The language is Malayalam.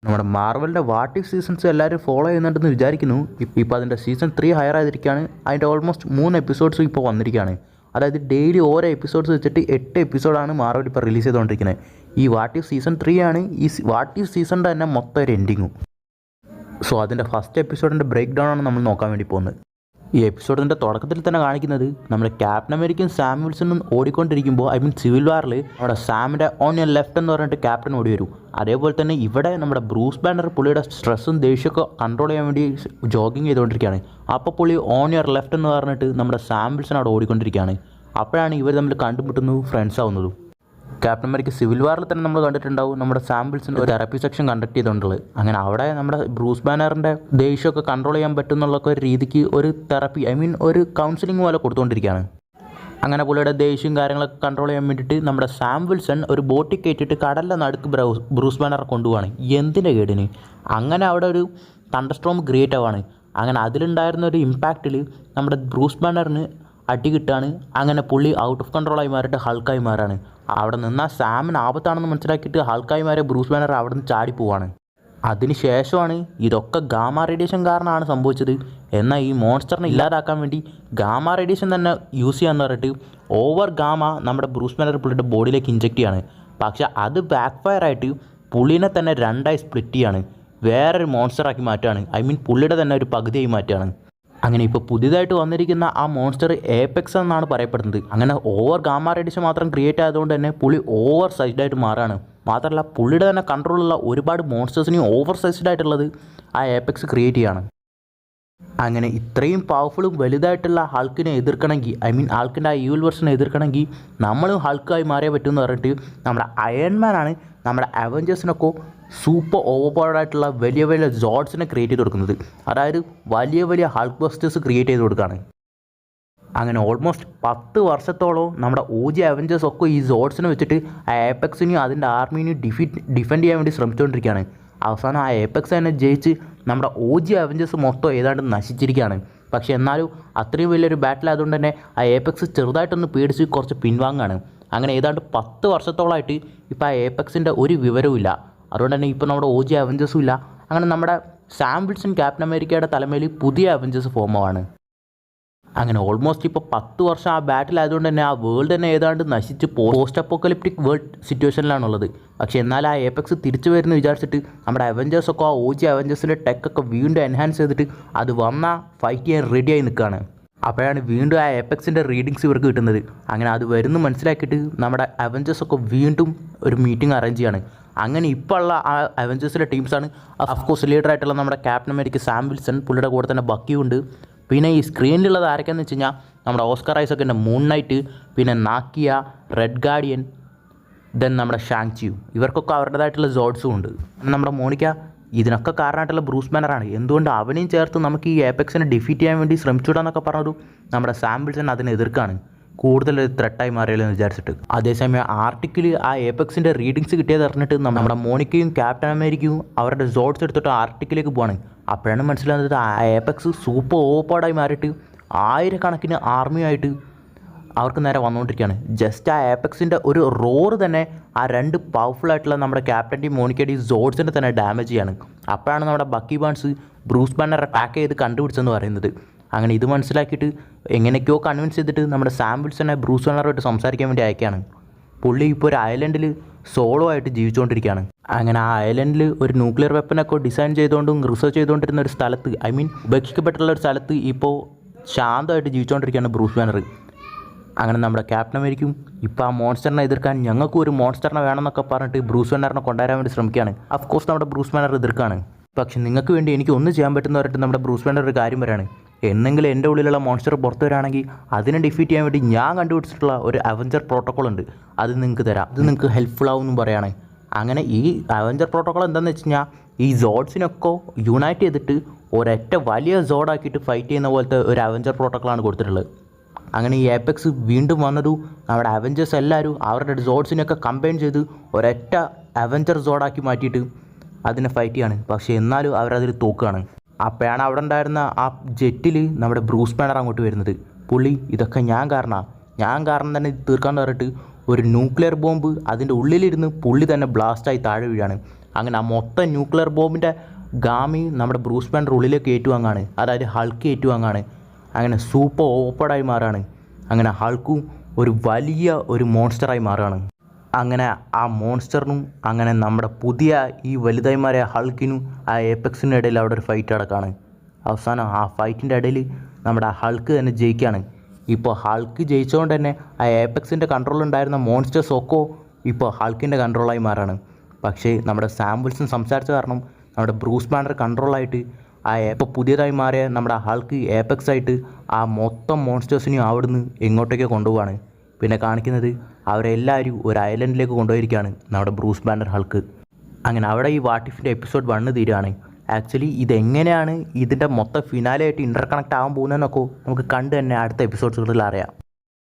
നമ്മുടെ മാർവലിൻ്റെ വാട്ട് ഇഫ് സീസൺസ് എല്ലാവരും ഫോളോ ചെയ്യുന്നുണ്ടെന്ന് വിചാരിക്കുന്നു. ഇപ്പോൾ അതിൻ്റെ സീസൺ 3 ഹയർ ആയിരിക്കുകയാണ്. അതിൻ്റെ ഓൾമോസ്റ്റ് 3 എപ്പിസോഡ്സ് ഇപ്പോൾ വന്നിരിക്കുകയാണ്. അതായത് ഡെയിലി ഓരോ എപ്പിസോഡ്സ് വെച്ചിട്ട് 8 എപ്പിസോഡാണ് മാർവൽ ഇപ്പോൾ റിലീസ് ചെയ്തുകൊണ്ടിരിക്കുന്നത്. ഈ വാട്ട് ഇഫ് സീസൺ 3 ആണ് ഈ വാട്ട് ഇഫ് സീസണിൻ്റെ തന്നെ മൊത്തം ഒരു എൻഡിങ്ങും. സോ അതിൻ്റെ ഫസ്റ്റ് എപ്പിസോഡിൻ്റെ ബ്രേക്ക് ഡൗൺ ആണ് നമ്മൾ നോക്കാൻ വേണ്ടി പോകുന്നത്. ഈ എപ്പിസോഡിൻ്റെ തുടക്കത്തിൽ തന്നെ കാണിക്കുന്നത് നമ്മുടെ ക്യാപ്റ്റൻ അമേരിക്കൻ സാം വിൽസണും ഓടിക്കൊണ്ടിരിക്കുമ്പോൾ സിവിൽ വാറിൽ നമ്മുടെ സാമിൻ്റെ ഓൺ യുവർ ലെഫ്റ്റ് എന്ന് പറഞ്ഞിട്ട് ക്യാപ്റ്റൻ ഓടി വരും. അതേപോലെ തന്നെ ഇവിടെ നമ്മുടെ ബ്രൂസ് ബാനർ പുള്ളിയുടെ സ്ട്രെസ്സും ദേഷ്യമൊക്കെ കൺട്രോൾ ചെയ്യാൻ വേണ്ടി ജോഗിങ് ചെയ്തുകൊണ്ടിരിക്കുകയാണ്. അപ്പോൾ പുള്ളി ഓൺ യുവർ ലെഫ്റ്റ് എന്ന് പറഞ്ഞിട്ട് നമ്മുടെ സാം വിൽസൺ അവിടെ ഓടിക്കൊണ്ടിരിക്കുകയാണ്. അപ്പോഴാണ് ഇവർ തമ്മിൽ കണ്ടുമുട്ടുന്നതും ഫ്രണ്ട്സ് ആവുന്നതും. ക്യാപ്റ്റൻ അമേരിക്ക സിവിൽ വാറിൽ തന്നെ നമ്മൾ കണ്ടിട്ടുണ്ടാവും നമ്മുടെ സാം വിൽസൺ ഒരു തെറാപ്പി സെക്ഷൻ കണ്ടക്ട് ചെയ്തുകൊണ്ടുള്ളത്. അങ്ങനെ അവിടെ നമ്മുടെ ബ്രൂസ് ബാനറിൻ്റെ ദേഷ്യമൊക്കെ കൺട്രോൾ ചെയ്യാൻ പറ്റുന്നുള്ളൊക്കെ ഒരു രീതിക്ക് ഒരു തെറാപ്പി ഒരു കൗൺസിലിംഗ് പോലെ കൊടുത്തുകൊണ്ടിരിക്കുകയാണ്. അങ്ങനെ പുള്ളിയുടെ ദേഷ്യം കാര്യങ്ങളൊക്കെ കൺട്രോൾ ചെയ്യാൻ വേണ്ടിയിട്ട് നമ്മുടെ സാം വിൽസൺ ഒരു ബോട്ടിൽ കയറ്റിയിട്ട് കടലിൻ്റെ നടുക്ക് ബ്രൂസ് ബാനറെ കൊണ്ടുപോവാണ്. എന്തിൻ്റെ കേടിന്? അങ്ങനെ അവിടെ ഒരു തണ്ടർസ്ട്രോം ക്രിയേറ്റ് ആവാണ്. അങ്ങനെ അതിലുണ്ടായിരുന്ന ഒരു ഇമ്പാക്റ്റിൽ നമ്മുടെ ബ്രൂസ് ബാനറിന് അടി കിട്ടാണ്. അങ്ങനെ പുള്ളി ഔട്ട് ഓഫ് കൺട്രോളായി മാറിയിട്ട് ഹൾക്കായി മാറാണ്. അവിടെ നിന്നാൽ സാമിന് ആപത്താണെന്ന് മനസ്സിലാക്കിയിട്ട് ഹൾക്കായി മാറിയ ബ്രൂസ് ബാനർ അവിടെ നിന്ന് ചാടിപ്പോവാണ്. അതിന് ശേഷമാണ് ഇതൊക്കെ ഗാമ റേഡിയേഷൻ കാരണമാണ് സംഭവിച്ചത്. എന്നാൽ ഈ മോൺസ്റ്ററിനെ ഇല്ലാതാക്കാൻ വേണ്ടി ഗാമ റേഡിയേഷൻ തന്നെ യൂസ് ചെയ്യാന്ന് പറഞ്ഞിട്ട് ഓവർ ഗാമ നമ്മുടെ ബ്രൂസ് ബാനർ പുള്ളിയുടെ ബോഡിയിലേക്ക് ഇഞ്ചെക്റ്റ് ചെയ്യാണ്. പക്ഷേ അത് ബാക്ക് ഫയർ ആയിട്ട് പുള്ളിനെ തന്നെ രണ്ടായി സ്പ്ലിറ്റ് ചെയ്യാണ്. വേറൊരു മോൺസ്റ്ററാക്കി മാറ്റുകയാണ്. പുള്ളിയുടെ തന്നെ ഒരു പകുതിയായി മാറ്റുകയാണ്. അങ്ങനെ ഇപ്പോൾ പുതിയതായിട്ട് വന്നിരിക്കുന്ന ആ മോൺസ്റ്റർ ഏപെക്സ് എന്നാണ് പറയപ്പെടുന്നത്. അങ്ങനെ ഓവർ ഗാമ റേഡിയേഷൻ മാത്രം ക്രിയേറ്റ് ആയതുകൊണ്ട് തന്നെ പുള്ളി ഓവർ സൈസ്ഡായിട്ട് മാറുകയാണ്. മാത്രമല്ല പുള്ളിയുടെ തന്നെ കൺട്രോളുള്ള ഒരുപാട് മോൺസ്റ്റേഴ്സിനെയും ഓവർ സൈസ്ഡ് ആയിട്ടുള്ളത് ആ ഏപെക്സ് ക്രിയേറ്റ് ചെയ്യാണ്. അങ്ങനെ ഇത്രയും പവർഫുള്ളും വലുതായിട്ടുള്ള ഹൾക്കിനെ എതിർക്കണമെങ്കിൽ ഹൾക്കിൻ്റെ ആ ഈവിൽ വെർഷനെ എതിർക്കണമെങ്കിൽ നമ്മളും ഹൾക്കായി മാറിയേ പറ്റുമെന്ന് പറഞ്ഞിട്ട് നമ്മുടെ അയൺമാനാണ് നമ്മുടെ അവഞ്ചേഴ്സിനൊക്കെ സൂപ്പർ ഓവർപവർഡ് ആയിട്ടുള്ള വലിയ വലിയ സോഡ്സിനെ ക്രിയേറ്റ് ചെയ്ത് കൊടുക്കുന്നത്. അതായത് വലിയ വലിയ ഹൾക്ക് ബസ്റ്റേഴ്സ് ക്രിയേറ്റ് ചെയ്ത് കൊടുക്കുകയാണ്. അങ്ങനെ ഓൾമോസ്റ്റ് 10 വർഷത്തോളം നമ്മുടെ OG അവഞ്ചേഴ്സ് ഒക്കെ ഈ സോഡ്സിനെ വെച്ചിട്ട് ആ ഏപെക്സിനെയും അതിൻ്റെ ആർമീനെയും ഡിഫെൻഡ് ചെയ്യാൻ വേണ്ടി ശ്രമിച്ചുകൊണ്ടിരിക്കുകയാണ്. അവസാനം ആ ഏപെക്സ് തന്നെ ജയിച്ച് നമ്മുടെ OG അവഞ്ചേഴ്സ് മൊത്തം ഏതാണ്ട് നശിച്ചിരിക്കുകയാണ്. പക്ഷേ എന്നാലും അത്രയും വലിയൊരു ബാറ്റിൽ ആയതുകൊണ്ട് തന്നെ ആ ഏപെക്സ് ചെറുതായിട്ടൊന്ന് പേടിച്ച് കുറച്ച് പിൻവാങ്ങാണ്. അങ്ങനെ ഏതാണ്ട് 10 വർഷത്തോളമായിട്ട് ഇപ്പോൾ ആ ഏപെക്സിൻ്റെ ഒരു വിവരവും ഇല്ല. അതുകൊണ്ട് തന്നെ ഇപ്പോൾ നമ്മുടെ OG അവഞ്ചേഴ്സും ഇല്ല. അങ്ങനെ നമ്മുടെ സാം വിൽസൺ ക്യാപ്റ്റൻ അമേരിക്കയുടെ തലമേൽ പുതിയ അവഞ്ചേഴ്സ് ഫോം ആവാണ്. അങ്ങനെ ഓൾമോസ്റ്റ് ഇപ്പോൾ 10 വർഷം ആ ബാറ്റിൽ ആയതുകൊണ്ട് തന്നെ ആ വേൾഡ് തന്നെ ഏതാണ്ട് നശിച്ച് പോസ്റ്റ് അപ്പോക്കലിപ്റ്റിക് വേൾഡ് സിറ്റുവേഷനിലാണുള്ളത്. പക്ഷേ എന്നാൽ ആ ഏപെക്സ് തിരിച്ചു വരുമെന്ന് വിചാരിച്ചിട്ട് നമ്മുടെ അവഞ്ചേഴ്സൊക്കെ ആ OG അവഞ്ചേഴ്സിൻ്റെ ടെക്കൊക്കെ വീണ്ടും എൻഹാൻസ് ചെയ്തിട്ട് അത് വന്നാൽ ഫൈറ്റ് ചെയ്യാൻ റെഡിയായി നിൽക്കുകയാണ്. അപ്പോഴാണ് വീണ്ടും ആ ഏപെക്സിൻ്റെ റീഡിങ്സ് ഇവർക്ക് കിട്ടുന്നത്. അങ്ങനെ അത് വരുന്നു മനസ്സിലാക്കിയിട്ട് നമ്മുടെ അവഞ്ചേഴ്സൊക്കെ വീണ്ടും ഒരു മീറ്റിംഗ് അറേഞ്ച് ചെയ്യാണ്. അങ്ങനെ ഇപ്പോൾ ഉള്ള ആ അവഞ്ചേഴ്സിലെ ടീംസാണ് അഫ്കോഴ്സ് ലീഡറായിട്ടുള്ള നമ്മുടെ ക്യാപ്റ്റൻ അമേരിക്ക സാം വിൽസൺ, പുള്ളിയുടെ കൂടെ തന്നെ ബക്കിയുണ്ട്. പിന്നെ ഈ സ്ക്രീനിലുള്ളത് ആരൊക്കെയാണെന്ന് വെച്ച് കഴിഞ്ഞാൽ നമ്മുടെ ഓസ്കർ ഐസക്കിൻ്റെ മൂൺ നൈറ്റ്, പിന്നെ നാക്കിയ, റെഡ് ഗാർഡിയൻ, ദെൻ നമ്മുടെ ഷാങ്ചിയു. ഇവർക്കൊക്കെ അവരുടേതായിട്ടുള്ള സോഡ്സും ഉണ്ട്. നമ്മുടെ മോണിക്ക ഇതിനൊക്കെ കാരണമായിട്ടുള്ള ബ്രൂസ് ബാനറാണ്. എന്തുകൊണ്ട് അവനെയും ചേർത്ത് നമുക്ക് ഈ ഏപെക്സിനെ ഡിഫീറ്റ് ചെയ്യാൻ വേണ്ടി ശ്രമിച്ചുകൂടാന്നൊക്കെ പറഞ്ഞൊരു നമ്മുടെ സാം വിൽസൺ അതിനെ എതിർക്കാണ്. കൂടുതലൊരു ത്രെട്ടായി മാറിയല്ലോ വിചാരിച്ചിട്ട്. അതേസമയം ആർട്ടിക്കിൾ ആ ഏപെക്സിൻ്റെ റീഡിങ്സ് കിട്ടിയത് അറിഞ്ഞിട്ട് നമ്മുടെ മോണിക്കയും ക്യാപ്റ്റൻ അമേരിക്കയും അവരുടെ സോഡ്സ് എടുത്തിട്ട് ആർട്ടിക്കിലേക്ക് പോവാണ്. അപ്പോഴാണ് മനസ്സിലാകുന്നത് ആ ഏപെക്സ് സൂപ്പർ ഓവർപവർഡായി മാറിയിട്ട് ആയിരക്കണക്കിന് ആർമിയായിട്ട് അവർക്ക് നേരെ വന്നുകൊണ്ടിരിക്കുകയാണ്. ജസ്റ്റ് ആ ഏപെക്സിൻ്റെ ഒരു റോറ് തന്നെ ആ 2 പവർഫുൾ ആയിട്ടുള്ള നമ്മുടെ ക്യാപ്റ്റൻ്റെയും മോണിക്കയുടെയും സോഡ്സിനെ തന്നെ ഡാമേജ് ചെയ്യാണ്. അപ്പോഴാണ് നമ്മുടെ ബക്കി ബാൺസ് ബ്രൂസ് ബാനറെ പാക്ക് ചെയ്ത് കണ്ടുപിടിച്ചെന്ന് പറയുന്നത്. അങ്ങനെ ഇത് മനസ്സിലാക്കിയിട്ട് എങ്ങനെയൊക്കെയോ കൺവിൻസ് ചെയ്തിട്ട് നമ്മുടെ സാം വിൽസനെ ബ്രൂസ് ബാനറുമായിട്ട് സംസാരിക്കാൻ വേണ്ടി അയക്കുകയാണ്. പുള്ളി ഇപ്പോൾ ഒരു ഐലൻഡിൽ സോളോ ആയിട്ട് ജീവിച്ചുകൊണ്ടിരിക്കുകയാണ്. അങ്ങനെ ആ ഐലൻഡിൽ ഒരു ന്യൂക്ലിയർ വെപ്പനൊക്കെ ഡിസൈൻ ചെയ്തുകൊണ്ടും റിസർച്ച് ചെയ്തുകൊണ്ടിരുന്ന ഒരു സ്ഥലത്ത് ഉപേക്ഷിക്കപ്പെട്ടുള്ള ഒരു സ്ഥലത്ത് ഇപ്പോൾ ശാന്തമായിട്ട് ജീവിച്ചുകൊണ്ടിരിക്കുകയാണ് ബ്രൂസ് ബാനർ. അങ്ങനെ നമ്മുടെ ക്യാപ്റ്റൻ അമേരിക്കയും ഇപ്പോൾ ആ മോൺസ്റ്ററിനെ എതിർക്കാൻ ഞങ്ങൾക്കും ഒരു മോൺസ്റ്ററിനെ വേണമെന്നൊക്കെ പറഞ്ഞിട്ട് ബ്രൂസ് ബാനറിനെ കൊണ്ടുവരാൻ വേണ്ടി ശ്രമിക്കുകയാണ്. അഫ്കോഴ്സ് നമ്മുടെ ബ്രൂസ് ബാനർ എതിർക്കാണ്. പക്ഷേ നിങ്ങൾക്ക് വേണ്ടി എനിക്ക് ഒന്നും ചെയ്യാൻ പറ്റുന്ന പറഞ്ഞിട്ട് നമ്മുടെ ബ്രൂസ് ബാനർ ഒരു കാര്യം വരാണ്. എന്നെങ്കിലും എൻ്റെ ഉള്ളിലുള്ള മോൺസ്റ്റർ പുറത്ത് വരാണെങ്കിൽ അതിനെ ഡിഫീറ്റ് ചെയ്യാൻ വേണ്ടി ഞാൻ കണ്ടുപിടിച്ചിട്ടുള്ള ഒരു അവഞ്ചർ പ്രോട്ടോക്കോൾ ഉണ്ട്, അത് നിങ്ങൾക്ക് തരാം, അത് നിങ്ങൾക്ക് ഹെൽപ്ഫുൾ ആവും എന്നും പറയുകയാണ്. അങ്ങനെ ഈ അവഞ്ചർ പ്രോട്ടോക്കോൾ എന്താണെന്ന് വെച്ച് കഴിഞ്ഞാൽ ഈ സോഡ്സിനൊക്കെ യുണൈറ്റ് ചെയ്തിട്ട് ഒരൊറ്റ വലിയ സോഡാക്കിയിട്ട് ഫൈറ്റ് ചെയ്യുന്ന പോലത്തെ ഒരു അവഞ്ചർ പ്രോട്ടോക്കോളാണ് കൊടുത്തിട്ടുള്ളത്. അങ്ങനെ ഈ ഏപെക്സ് വീണ്ടും വന്നതു നമ്മുടെ അവഞ്ചേഴ്സ് എല്ലാവരും അവരുടെ സോഡ്സിനെയൊക്കെ കമ്പൈൻ ചെയ്ത് ഒരൊറ്റ അവഞ്ചർ സോഡാക്കി മാറ്റിയിട്ട് അതിനെ ഫൈറ്റ് ചെയ്യാണ്. പക്ഷേ എന്നാലും അവരതിൽ തോക്കുകയാണ്. അപ്പോഴാണ് അവിടെ ഉണ്ടായിരുന്ന ആ ജെറ്റിൽ നമ്മുടെ ബ്രൂസ് ബാനർ അങ്ങോട്ട് വരുന്നത്. പുള്ളി ഇതൊക്കെ ഞാൻ കാരണം തന്നെ ഇത് തീർക്കാമെന്ന് പറഞ്ഞിട്ട് ഒരു ന്യൂക്ലിയർ ബോംബ് അതിൻ്റെ ഉള്ളിലിരുന്ന് പുള്ളി തന്നെ ബ്ലാസ്റ്റായി താഴെ വീഴാണ്. അങ്ങനെ ആ മൊത്തം ന്യൂക്ലിയർ ബോംബിൻ്റെ ഗാമി നമ്മുടെ ബ്രൂസ് ബാനർ ഉള്ളിലേക്ക് ഏറ്റുവാങ്ങാണ്, അതായത് ഹൾക്ക് ഏറ്റുവാങ്ങാണ്. അങ്ങനെ സൂപ്പർ ഓപ്പഡായി മാറാണ്. അങ്ങനെ ഹൾക്കും ഒരു വലിയ ഒരു മോൺസ്റ്ററായി മാറുകയാണ്. അങ്ങനെ ആ മോൺസ്റ്ററിനും അങ്ങനെ നമ്മുടെ പുതിയ ഈ വലുതായി മാറിയ ഹൾക്കിനും ആ ഏപെക്സിനും ഇടയിൽ അവിടെ ഒരു ഫൈറ്റ് നടക്കുകയാണ്. അവസാനം ആ ഫൈറ്റിൻ്റെ ഇടയിൽ നമ്മുടെ ഹൾക്ക് തന്നെ ജയിക്കുകയാണ്. ഇപ്പോൾ ഹൾക്ക് ജയിച്ചുകൊണ്ട് തന്നെ ആ ഏപെക്സിൻ്റെ കൺട്രോളുണ്ടായിരുന്ന മോൺസ്റ്റേഴ്സ് ഒക്കെ ഇപ്പോൾ ഹൾക്കിൻ്റെ കൺട്രോളായി മാറാണ്. പക്ഷേ നമ്മുടെ സാം വിൽസൺ സംസാരിച്ച കാരണം നമ്മുടെ ബ്രൂസ് ബാനർ കൺട്രോളായിട്ട് ഇപ്പോൾ പുതിയതായി മാറിയ നമ്മുടെ ഹൾക്ക് ഏപെക്സ് ആയിട്ട് ആ മൊത്തം മോൺസ്റ്റേഴ്സിനെയും അവിടുന്ന് എങ്ങോട്ടേക്കോ കൊണ്ടുപോവാണ്. പിന്നെ കാണിക്കുന്നത് അവരെല്ലാവരും ഒരു ഐലൻഡിലേക്ക് കൊണ്ടുപോയിരിക്കുകയാണ് നമ്മുടെ ബ്രൂസ് ബാനർ ഹൾക്ക്. അങ്ങനെ അവിടെ ഈ വാട്ട് ഇഫിൻ്റെ എപ്പിസോഡ് 1 തീരുകയാണ്. ആക്ച്വലി ഇതെങ്ങനെയാണ് ഇതിൻ്റെ മൊത്തം ഫിനാലെയായിട്ട് ഇൻ്റർ കണക്റ്റ് ആകാൻ പോകുന്നതെന്നൊക്കെ നമുക്ക് കണ്ട് തന്നെ അടുത്ത എപ്പിസോഡ്സുകളിൽ അറിയാം.